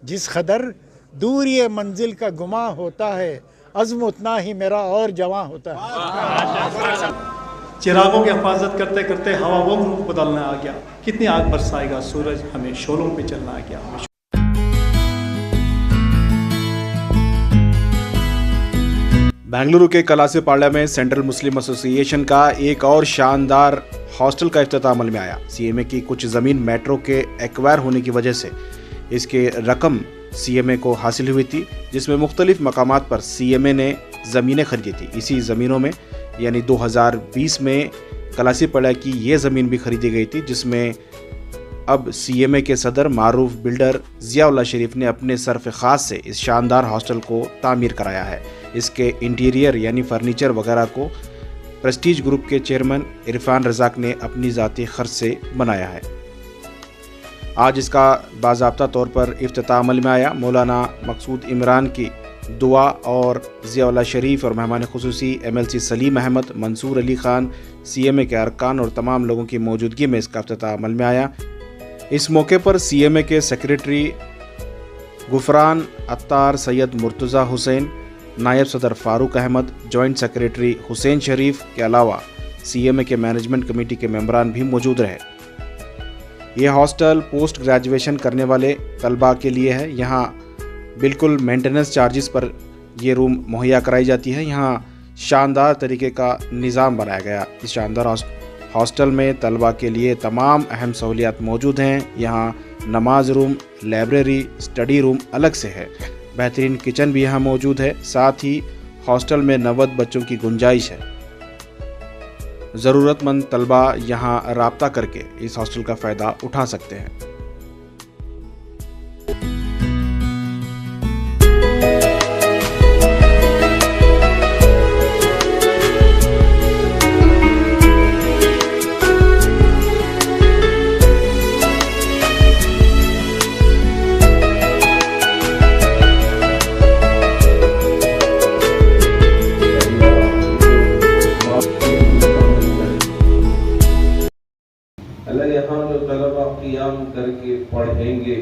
जिस कदर दूर ये मंजिल का गुमा होता है, अज़्म उतना ही मेरा और जवां होता है। चिरागों की हिफाजत करते करते हवा वो रूप बदलना आ गया, कितनी आग बरसाएगा सूरज, हमें शोलों पे चलना आ गया। बेंगलुरु के कलासीपाड़ा में सेंट्रल मुस्लिम एसोसिएशन का एक और शानदार हॉस्टल का इफ्तिताह अमल में आया। सीएमए की कुछ ज़मीन मेट्रो के एक्वायर होने की वजह से इसके रकम सीएमए को हासिल हुई थी, जिसमें मुख्तलिफ मकामात पर सीएमए ने ज़मीनें खरीदी थी। इसी ज़मीनों में यानी 2020 में कलासीपाड़ा की ये ज़मीन भी खरीदी गई थी, जिसमें अब सीएमए के सदर मारूफ बिल्डर ज़ियाउल्लाह शरीफ ने अपने सरफ ख़ास से इस शानदार हॉस्टल को तामीर कराया है। इसके इंटीरियर यानी फर्नीचर वगैरह को प्रेस्टीज ग्रुप के चेयरमैन इरफान रज़ाक ने अपनी ज़ाती खर्च से बनाया है। आज इसका बाज़ाब्ता तौर पर इफ्तिताह अमल में आया। मौलाना मकसूद इमरान की दुआ और ज़ियाउल्लाह शरीफ और मेहमान खुसूसी MLC सलीम अहमद, मंसूर अली ख़ान, सीएमए के अरकान और तमाम लोगों की मौजूदगी में इसका इफ्तिताह अमल में आया। इस मौके पर सीएमए के सेक्रेटरी गुफरान अत्तार सैयद मुर्तज़ा हुसैन, नायब सदर फ़ारूक अहमद, जॉइंट सेक्रेटरी हुसैन शरीफ के अलावा सीएमए के मैनेजमेंट कमेटी के मेंबरान भी मौजूद रहे। यह हॉस्टल पोस्ट ग्रेजुएशन करने वाले तलबा के लिए है। यहाँ बिल्कुल मेंटेनेंस चार्जेस पर यह रूम मुहैया कराई जाती है। यहाँ शानदार तरीके का निज़ाम बनाया गया। इस शानदार हॉस्टल में तलबा के लिए तमाम अहम सहूलियात मौजूद हैं। यहाँ नमाज रूम, लाइब्रेरी, स्टडी रूम अलग से है। बेहतरीन किचन भी यहाँ मौजूद है। साथ ही हॉस्टल में 90 बच्चों की गुंजाइश है। ज़रूरतमंद तलबा यहाँ राब्ता करके इस हॉस्टल का फ़ायदा उठा सकते हैं। अल्लाह यहाँ जो तलबा क़ियाम करके पढ़ेंगे,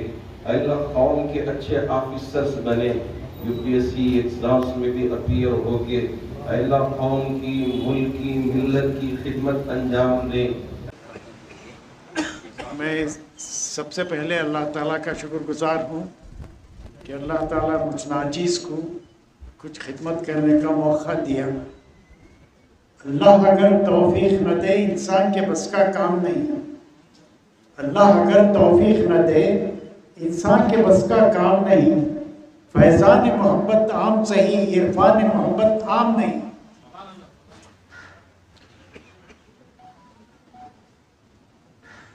अल्लाह कौम के अच्छे ऑफिसर्स बने, UPSC एग्जाम्स में भी अपीयर होके अल्लाह कौम की, मुल्क की, मिल्लत की खिदमत अंजाम दें। मैं सबसे पहले अल्लाह ताला का शुक्रगुजार हूँ कि अल्लाह ताला मुझ नाजीज़ को कुछ खिदमत करने का मौका दिया। अल्लाह अगर तौफीक न दे, इंसान के बस का काम नहीं है। अल्लाह अगर तौफीक न दे, इंसान के बस का काम नहीं। फैज़ान मोहब्बत आम सही, इरफान मोहब्बत आम नहीं।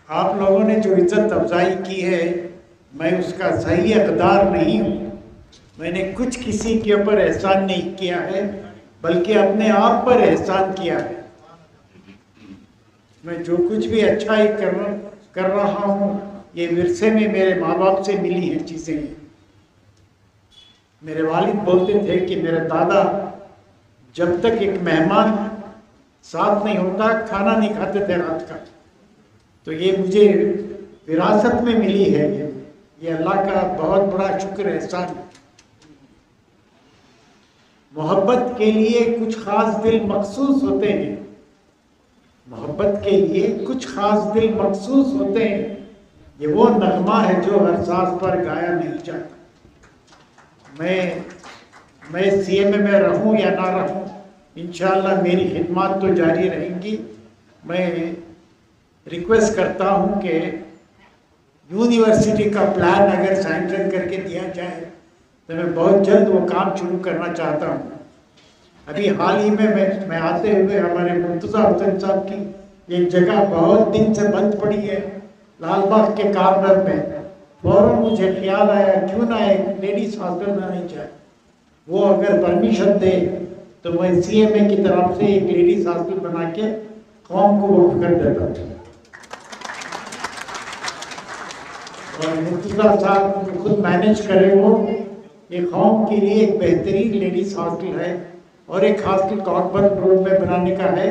आप लोगों ने जो इज्जत अफजाई की है, मैं उसका सही हकदार नहीं हूँ। मैंने कुछ किसी के ऊपर एहसान नहीं किया है, बल्कि अपने आप पर एहसान किया है। मैं जो कुछ भी अच्छाई कर रहा हूँ, ये विरसे में मेरे माँ बाप से मिली है चीज़ें। मेरे वालिद बोलते थे कि मेरे दादा जब तक एक मेहमान साथ नहीं होता खाना नहीं खाते थे रात का। तो ये मुझे विरासत में मिली है। ये अल्लाह का बहुत बड़ा शुक्र एहसान है। मोहब्बत के लिए कुछ ख़ास दिल मखसूस होते हैं। मोहब्बत के लिए कुछ ख़ास दिल मखसूस होते हैं। ये वो नगमा है जो हर सांस पर गाया नहीं जाता। मैं सीएमए में रहूं या ना रहूं, इंशाअल्लाह मेरी खिदमत तो जारी रहेंगी। मैं रिक्वेस्ट करता हूं कि यूनिवर्सिटी का प्लान अगर सैंक्शन करके दिया जाए तो मैं बहुत जल्द वो काम शुरू करना चाहता हूँ। अभी हाल ही में मैं आते हुए हमारे मुर्तज़ा हुसैन साहब की एक जगह बहुत दिन से बंद पड़ी है, लाल बाग के कॉर्नर में। फौरन मुझे ख्याल आया क्यों ना एक लेडीज हॉस्टल बनानी चाहिए। वो अगर परमिशन दे तो मैं सीएमए की तरफ से एक लेडीज हॉस्टल बना के कौम को वक्फ कर देता हूँ। और मुर्तज़ा साहब खुद मैनेज करे, वो एक कौम के लिए एक बेहतरीन लेडीज हॉस्टल है और एक हॉस्टल कॉर्बन रोड में बनाने का है।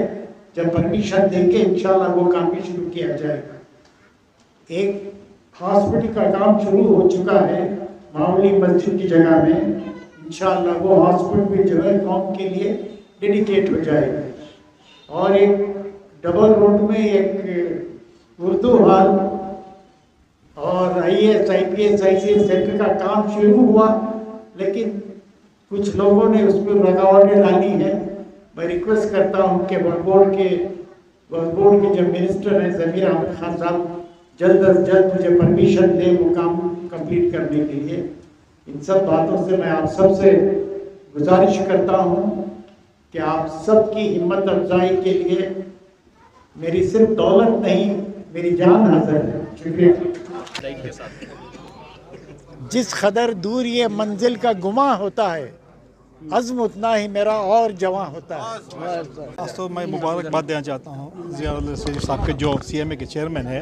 जब परमिशन देंगे इंशाल्लाह वो काम भी शुरू किया जाएगा। एक हॉस्पिटल का काम शुरू हो चुका है, मामूली मस्जिद की जगह में इंशाअल्लाह वो हॉस्पिटल भी जो है कौम के लिए डेडिकेट हो जाएगा। और एक डबल रोड में एक उर्दू हॉल और IAS IPS ICS सेंटर का काम शुरू हुआ, लेकिन कुछ लोगों ने उसमें रुकावटें डाली हैं। मैं रिक्वेस्ट करता हूँ कि वक्फ बोर्ड के जो मिनिस्टर हैं ज़मीर अहमद खान साहब जल्द अज जल्द मुझे परमिशन दें वो काम कंप्लीट करने के लिए। इन सब बातों से मैं आप सब से गुजारिश करता हूँ कि आप सबकी हिम्मत अफजाई के लिए मेरी सिर्फ दौलत नहीं, मेरी जान हाजिर है। शुक्रिया। जिस कदर दूर ये मंजिल का गुमा होता है, अज़्म उतना ही मेरा और जवां होता है। तो मैं मुबारकबाद देना चाहता हूँ ज़ियाउल शरीफ साहब के जो CMA के चेयरमैन है,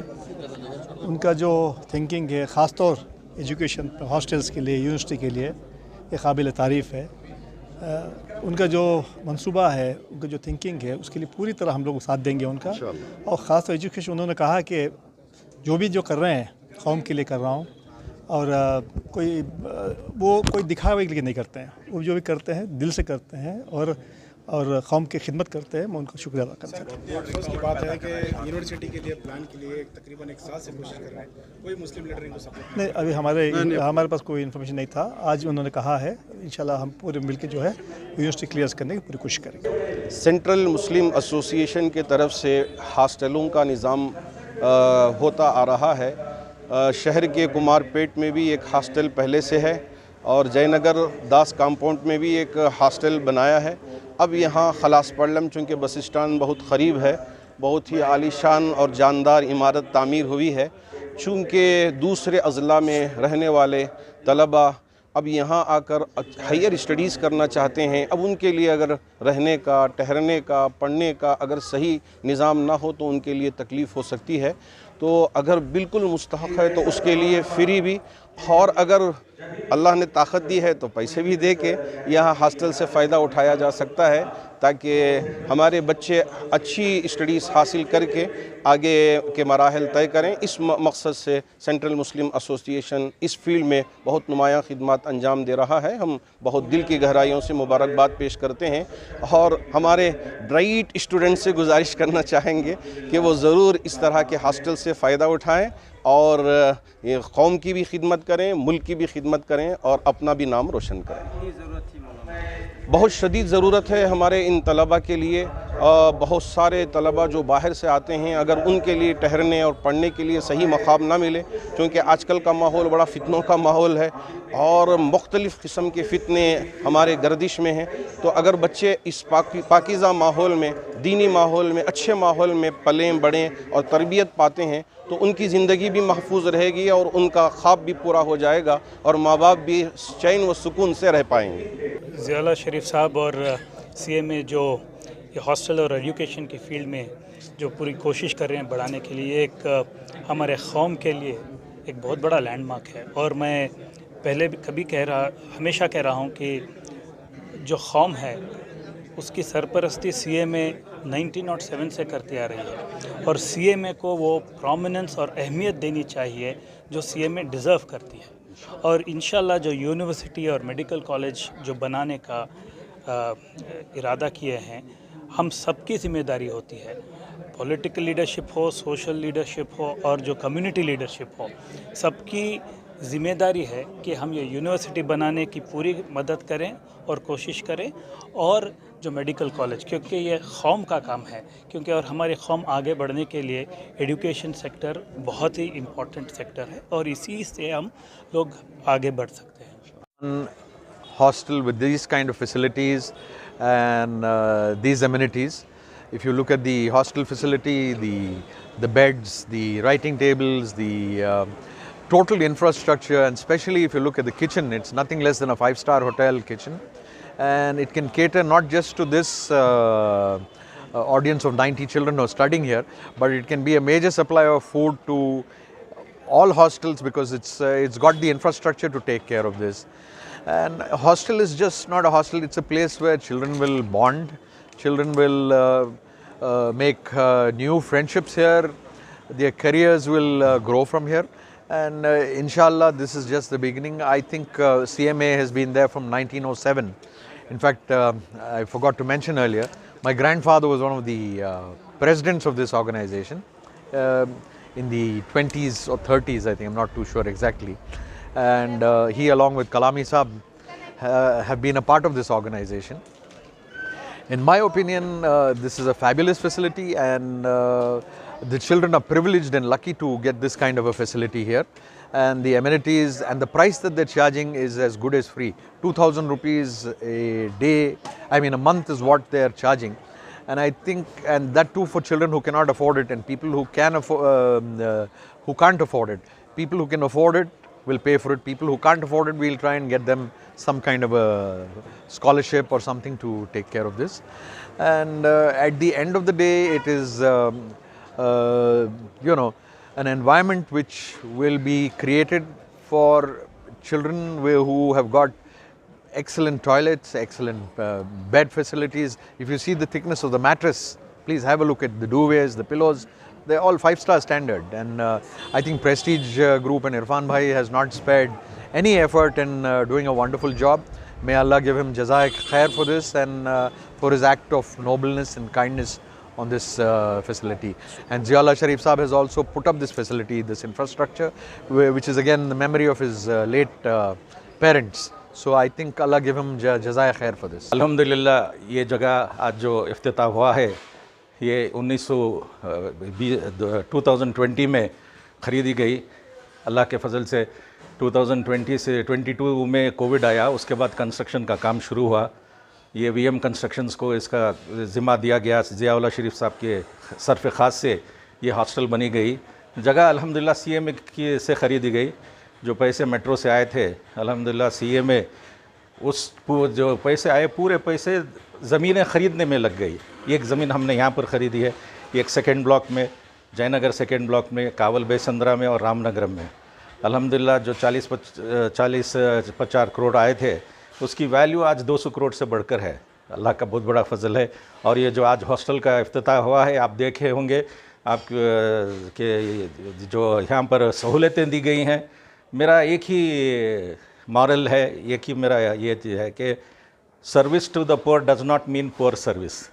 उनका जो थिंकिंग है ख़ास तौर एजुकेशन हॉस्टल्स के लिए, यूनिवर्सिटी के लिए, ये काबिल तारीफ़ है। उनका जो मंसूबा है, उनका जो थिंकिंग है, उसके लिए पूरी तरह हम लोग साथ देंगे उनका। और ख़ास तौर एजुकेशन, उन्होंने कहा कि जो भी जो कर रहे हैं कौम के लिए कर रहा हूँ, और कोई दिखावे के लिए नहीं करते हैं, वो जो भी करते हैं दिल से करते हैं और कौम की खिदमत करते हैं। मैं उनका शुक्रिया अदा करता हूँ। अफसोस की बात है कि यूनिवर्सिटी के लिए प्लान के लिए तकरीबन 1 साल से कोशिश कर रहे हैं, कोई मुस्लिम लीडर इनको सपोर्ट नहीं, अभी हमारे पास कोई इन्फॉर्मेशन नहीं था। आज उन्होंने कहा है, इंशाल्लाह हम पूरे मिलकर जो है यूनिवर्सिटी क्लियर करने की पूरी कोशिश करेंगे। सेंट्रल मुस्लिम एसोसिएशन के तरफ से हॉस्टलों का निज़ाम होता आ रहा है। शहर के कुमारपेट में भी एक हॉस्टल पहले से है और जयनगर दास कंपाउंड में भी एक हॉस्टल बनाया है। अब यहाँ खलास पड़लम चूँकि बस स्टैंड बहुत क़रीब है, बहुत ही आलीशान और जानदार इमारत तामीर हुई है। चूँकि दूसरे अज़ला में रहने वाले तलबा अब यहाँ आकर हायर स्टडीज़ करना चाहते हैं, अब उनके लिए अगर रहने का, ठहरने का, पढ़ने का अगर सही निज़ाम ना हो तो उनके लिए तकलीफ़ हो सकती है। तो अगर बिल्कुल मुस्तहक़ है तो उसके लिए फ्री भी, और अगर अल्लाह ने ताकत दी है तो पैसे भी दे के यहाँ हॉस्टल से फ़ायदा उठाया जा सकता है, ताकि हमारे बच्चे अच्छी स्टडीज़ हासिल करके आगे के मराहल तय करें। इस मकसद से सेंट्रल मुस्लिम एसोसिएशन इस फील्ड में बहुत नुमायाँ खिदमत अंजाम दे रहा है। हम बहुत दिल की गहराइयों से मुबारकबाद पेश करते हैं और हमारे ब्राइट स्टूडेंट से गुजारिश करना चाहेंगे कि वो ज़रूर इस तरह के हॉस्टल से फ़ायदा उठाएँ और ये कौम की भी खिदमत करें, मुल्क की भी खिदमत करें और अपना भी नाम रोशन करें। बहुत शदीद ज़रूरत है हमारे इन तलबा के लिए। बहुत सारे तलबा जो बाहर से आते हैं, अगर उनके लिए ठहरने और पढ़ने के लिए सही मकाम ना मिले, क्योंकि आजकल का माहौल बड़ा फितनों का माहौल है और मुख्तलिफ़ किस्म के फितने हमारे गर्दिश में हैं, तो अगर बच्चे इस पाकीज़ा माहौल में, दीनी माहौल में, अच्छे माहौल में पलें बढ़ें और तरबियत पाते हैं तो उनकी ज़िंदगी भी महफूज रहेगी और उनका ख्वाब भी पूरा हो जाएगा और माँ बाप भी चैन व सुकून से रह पाएंगे। ज़ियाउल शरीफ साहब और CMA जो ये हॉस्टल और एजुकेशन की फील्ड में जो पूरी कोशिश कर रहे हैं बढ़ाने के लिए, एक हमारे कौम के लिए एक बहुत बड़ा लैंडमार्क है। और मैं पहले भी हमेशा कह रहा हूँ कि जो कौम है उसकी सरपरस्ती CMA 1907 से करती आ रही है और CMA को वो प्रोमिनेंस और अहमियत देनी चाहिए जो CMA डिज़र्व करती है। और इंशाल्लाह जो यूनिवर्सिटी और मेडिकल कॉलेज जो बनाने का इरादा किए हैं, हम सबकी ज़िम्मेदारी होती है। पॉलिटिकल लीडरशिप हो, सोशल लीडरशिप हो और जो कम्युनिटी लीडरशिप हो, सबकी ज़िम्मेदारी है कि हम ये यूनिवर्सिटी बनाने की पूरी मदद करें और कोशिश करें। और जो मेडिकल कॉलेज, क्योंकि ये कौम का काम है, क्योंकि और हमारी कौम आगे बढ़ने के लिए एजुकेशन सेक्टर बहुत ही इम्पोर्टेंट सेक्टर है और इसी से हम लोग आगे बढ़ सकते हैं। Hostel with these kind of facilities and these amenities. If you look at the hostel facility, the beds, the writing tables, the total infrastructure, and especially if you look at the kitchen, it's nothing less than a 5-star hotel kitchen, and it can cater not just to this audience of 90 children who are studying here, but it can be a major supply of food to all hostels because it's got the infrastructure to take care of this. And a hostel is just not a hostel, it's a place where children will bond, children will make new friendships here, their careers will grow from here. And inshallah, this is just the beginning. I think CMA has been there from 1907. In fact, I forgot to mention earlier, my grandfather was one of the presidents of this organization in the 20s or 30s, I think, I'm not too sure exactly. And he, along with Kalami Saab, have been a part of this organization. In my opinion, this is a fabulous facility, and the children are privileged and lucky to get this kind of a facility here. And the amenities and the price that they're charging is as good as free. 2,000 rupees a day, I mean a month is what they're charging. And I think, and that too for children who cannot afford it and people who can who can't afford it. People who can afford it will pay for it. People who can't afford it, we'll try and get them some kind of a scholarship or something to take care of this. And at the end of the day, it is, you know, an environment which will be created for children who have got excellent toilets, excellent bed facilities. If you see the thickness of the mattress, please have a look at the duvets, the pillows. They're all 5-star standard, and I think Prestige Group and Irfan Bhai has not spared any effort in doing a wonderful job. May Allah give him Jazaak Khair for this and for his act of nobleness and kindness on this facility. And Ziaullah Sharif Saab has also put up this facility, this infrastructure, which is again the memory of his late parents. So I think Allah give him Jazaak Khair for this. अल्हम्दुलिल्लाह ये जगह आज जो इफ्तिताह हुआ है ये 2020 में ख़रीदी गई। अल्लाह के फजल से 2020 से 22 में कोविड आया, उसके बाद कंस्ट्रक्शन का काम शुरू हुआ। ये वीएम कंस्ट्रक्शंस को इसका ज़िम्मा दिया गया, ज़ियाउल्लाह शरीफ साहब के सरफ़ ख़ास से ये हॉस्टल बनी गई। जगह अल्हम्दुलिल्लाह सीएमए की से ख़रीदी गई। जो पैसे मेट्रो से आए थे अल्हम्दुलिल्लाह सीएमए उस जो पैसे आए पूरे पैसे ज़मीनें ख़रीदने में लग गई। एक ज़मीन हमने यहाँ पर ख़रीदी है, एक सेकेंड ब्लॉक में, जयनगर सेकेंड ब्लॉक में, कावल बेसंद्रा में और रामनगरम में। अल्हम्दुलिल्लाह जो 40-50 करोड़ आए थे उसकी वैल्यू आज 200 करोड़ से बढ़कर है। अल्लाह का बहुत बड़ा फजल है। और ये जो आज हॉस्टल का इफ्तिताह हुआ है, आप देखे होंगे आप के जो यहाँ पर सहूलतें दी गई हैं, मेरा एक ही मॉरल है, एक ही मेरा ये है कि service to the poor does not mean poor service.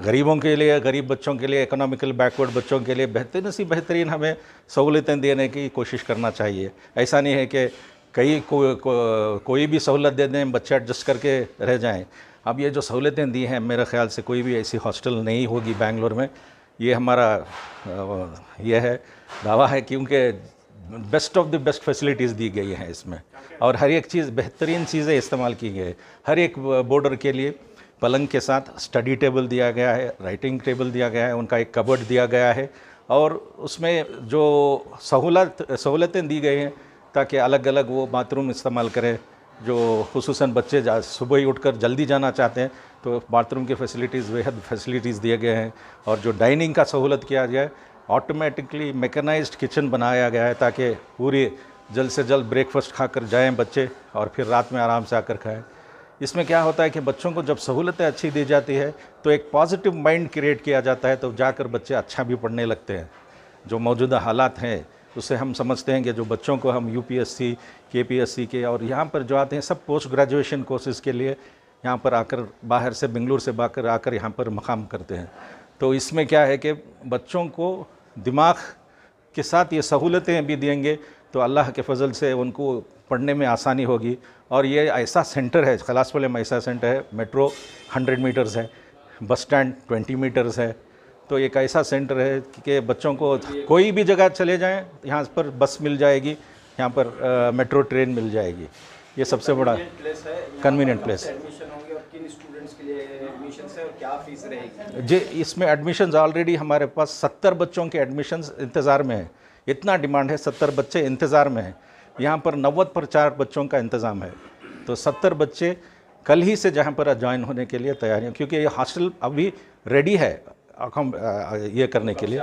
गरीबों के लिए, गरीब बच्चों के लिए, इकोनॉमिकल बैकवर्ड बच्चों के लिए बेहतरीन से बेहतरीन हमें सहूलतें देने की कोशिश करना चाहिए। ऐसा नहीं है कि कोई भी सहूलत दे दें, बच्चे एडजस्ट करके रह जाएं। अब ये जो सहूलतें दी हैं, मेरे ख़्याल से कोई भी ऐसी हॉस्टल नहीं होगी बेंगलोर में। ये हमारा ये है दावा है, क्योंकि best of the best facilities दी गई हैं इसमें, और हर एक चीज़ बेहतरीन चीज़ें इस्तेमाल की गई है। हर एक बॉर्डर के लिए पलंग के साथ स्टडी टेबल दिया गया है, राइटिंग टेबल दिया गया है, उनका एक कबर्ड दिया गया है, और उसमें जो सहूलतें दी गई हैं ताकि अलग अलग वो बाथरूम इस्तेमाल करें। जो खुसूसन बच्चे सुबह ही उठकर जल्दी जाना चाहते हैं तो बाथरूम की फैसिलिटीज़ बेहद फैसिलिटीज़ दिए गए हैं। और जो डाइनिंग का सहूलत किया गया है, ऑटोमेटिकली मैकेनाइज्ड किचन बनाया गया है ताकि पूरी जल्द से जल्द ब्रेकफास्ट खाकर जाएं बच्चे और फिर रात में आराम से आकर खाएं। इसमें क्या होता है कि बच्चों को जब सहूलतें अच्छी दी जाती है तो एक पॉजिटिव माइंड क्रिएट किया जाता है, तो जाकर बच्चे अच्छा भी पढ़ने लगते हैं। जो मौजूदा हालात हैं उससे हम समझते हैं कि जो बच्चों को हम यूपीएससी, केपीएससी के और यहाँ पर जो आते हैं सब पोस्ट ग्रेजुएशन कोर्सेज़ के लिए यहाँ पर आकर बाहर से बेंगलुरु से आकर यहाँ पर मकाम करते हैं। तो इसमें क्या है कि बच्चों को दिमाग के साथ ये सहूलतें भी देंगे तो अल्लाह के फजल से उनको पढ़ने में आसानी होगी। और ये ऐसा सेंटर है, खलासपुर में ऐसा सेंटर है, मेट्रो 100 मीटर्स है, बस स्टैंड 20 मीटर्स है। तो एक ऐसा सेंटर है कि बच्चों को कोई भी जगह चले जाएं, यहाँ पर बस मिल जाएगी, यहाँ पर मेट्रो ट्रेन मिल जाएगी। ये सबसे बड़ा कन्वीनियंट प्लेस है। जी, इसमें एडमिशन्स ऑलरेडी हमारे पास 70 बच्चों के एडमिशन्स इंतज़ार में है। इतना डिमांड है, 70 बच्चे इंतज़ार में हैं। यहाँ पर 90 पर 4 बच्चों का इंतज़ाम है, तो 70 बच्चे कल ही से जहाँ पर ज्वाइन होने के लिए तैयारियाँ, क्योंकि ये हॉस्टल अभी रेडी है ये करने के लिए।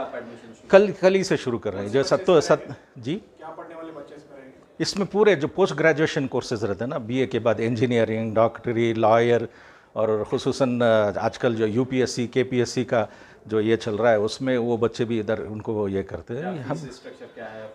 कल ही से शुरू कर रहे हैं। जो जी क्या पढ़ने वाले बच्चे इसमें रहेंगे? इसमें पूरे जो पोस्ट ग्रेजुएशन कोर्सेज रहते हैं ना, बीए के बाद इंजीनियरिंग, डॉक्टरी, लॉयर, और खुसूसन आजकल जो यूपीएससी, केपीएससी का जो ये चल रहा है उसमें वो बच्चे भी इधर उनको ये करते हैं। हम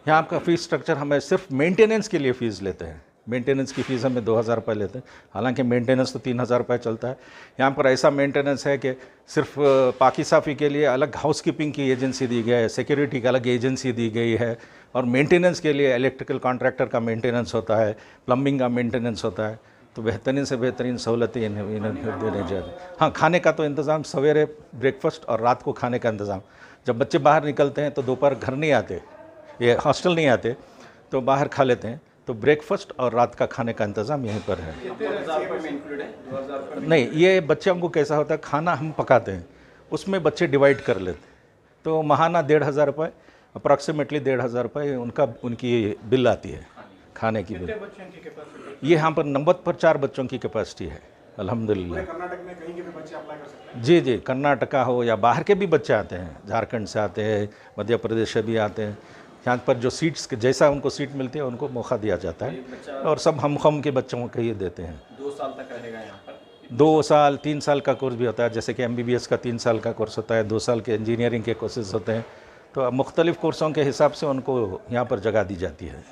यहाँ का फ़ीस स्ट्रक्चर हमें सिर्फ मेंटेनेंस के लिए फ़ीस लेते हैं। मेंटेनेंस की फ़ीस हमें 2000 रुपये लेते हैं, हालांकि मेंटेनेंस तो 3000 रुपये चलता है। यहाँ पर ऐसा मेंटेनेंस है कि सिर्फ पाकी साफ़ी के लिए अलग हाउसकीपिंग की एजेंसी दी गई है, सिक्योरिटी की अलग एजेंसी दी गई है, और मेंटेनेंस के लिए इलेक्ट्रिकल कॉन्ट्रैक्टर का मेंटेनेंस होता है, प्लम्बिंग का मेंटेनेंस होता है। तो बेहतरीन से बेहतरीन सहूलतें इन्हें देने चाहिए। हाँ, खाने का तो इंतज़ाम, सवेरे ब्रेकफास्ट और रात को खाने का इंतज़ाम। जब बच्चे बाहर निकलते हैं तो दोपहर घर नहीं आते, ये हॉस्टल नहीं आते, तो बाहर खा लेते हैं। तो ब्रेकफास्ट और रात का खाने का इंतज़ाम यहीं पर है। नहीं, ये बच्चों को कैसा होता है, खाना हम पकाते हैं, उसमें बच्चे डिवाइड कर लेते हैं। तो महाना 1500 रुपये, अप्रॉक्सीमेटली 1500 रुपये उनकी बिल आती है खाने की बिल। ये यहाँ पर नंबर पर 4 बच्चों की कैपेसिटी है, अल्हम्दुलिल्लाह। कर्नाटक में कहीं के भी बच्चे अप्लाई कर सकते हैं? जी जी, कर्नाटका हो या बाहर के भी बच्चे आते हैं, झारखंड से आते हैं, मध्य प्रदेश से भी आते हैं। यहाँ पर जो सीट्स जैसा उनको सीट मिलती है उनको मौका दिया जाता है, और सब हम के बच्चों को ये देते हैं। 2 साल तक रहेगा यहाँ पर? 2 साल 3 साल का कोर्स भी होता है, जैसे कि MBBS का 3 साल का कोर्स होता है, 2 साल के इंजीनियरिंग के कोर्सेज होते हैं। तो मुख्तलिफ़ कोर्सों के हिसाब से उनको यहाँ पर जगह दी जाती है।